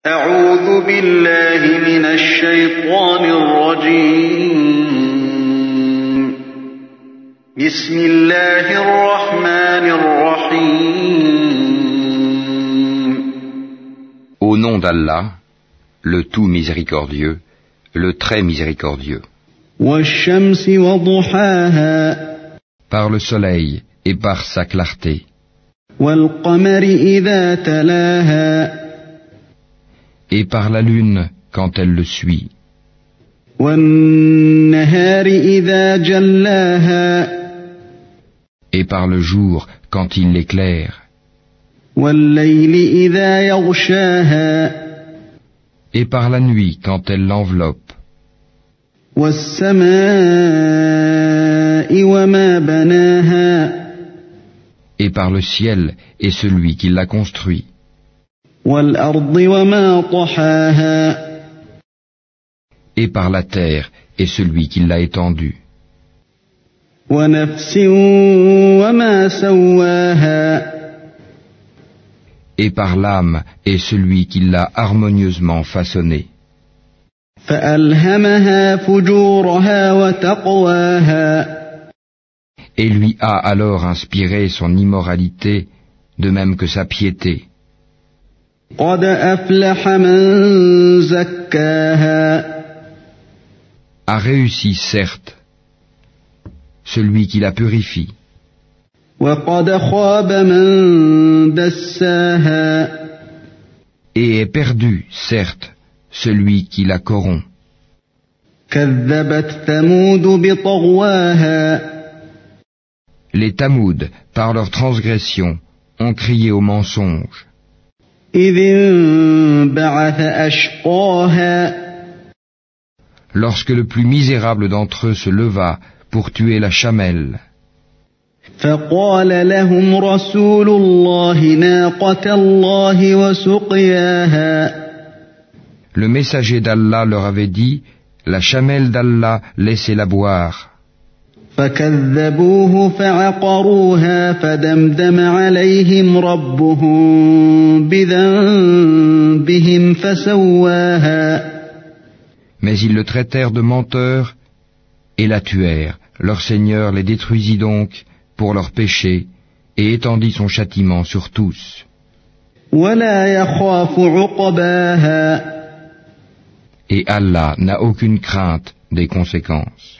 أعوذ بالله من الشيطان الرجيم. بسم الله الرحمن الرحيم. Au nom d'Allah, le tout miséricordieux, le très miséricordieux. والشمس وضحاها. Par le soleil et par sa clarté. والقمر إذا تلاها. Et par la lune quand elle le suit. والنهار إذا جلاها. Et par le jour quand il l'éclaire. والليل إذا يغشاها. Et par la nuit quand elle l'enveloppe. والسماء وما بناها. Et par le ciel et celui qui l'a construit. والأرض وما طحاها. Et par la terre et celui qui l'a étendue. ونفس وما سواها. Et par l'âme et celui qui l'a harmonieusement façonnée. فألهمها فجورها وتقواها. Et lui a alors inspiré son immoralité, de même que sa piété. قد أفلح من زكاها. A réussi certes celui qui la purifie. وقد خاب من دساها. Et est perdu certes celui qui la corrompt. كذبت ثمود بطغواها. Les Tamouds, par leur transgression, ont crié au mensonge. إذ انبعث أشقاها. Lorsque le plus misérable d'entre eux se leva pour tuer la chamelle. فقال لهم رسول الله ناقة الله وسقياها. Le messager d'Allah leur avait dit, la chamelle d'Allah, laissez-la boire. فكذبوه فعقروها فدمدم عليهم ربهم بذنبهم فسواها. Mais ils le traitèrent de menteur et la tuèrent. Leur Seigneur les détruisit donc pour leurs péchés et étendit son châtiment sur tous. ولا يخاف عقباها. Et Allah n'a aucune crainte des conséquences.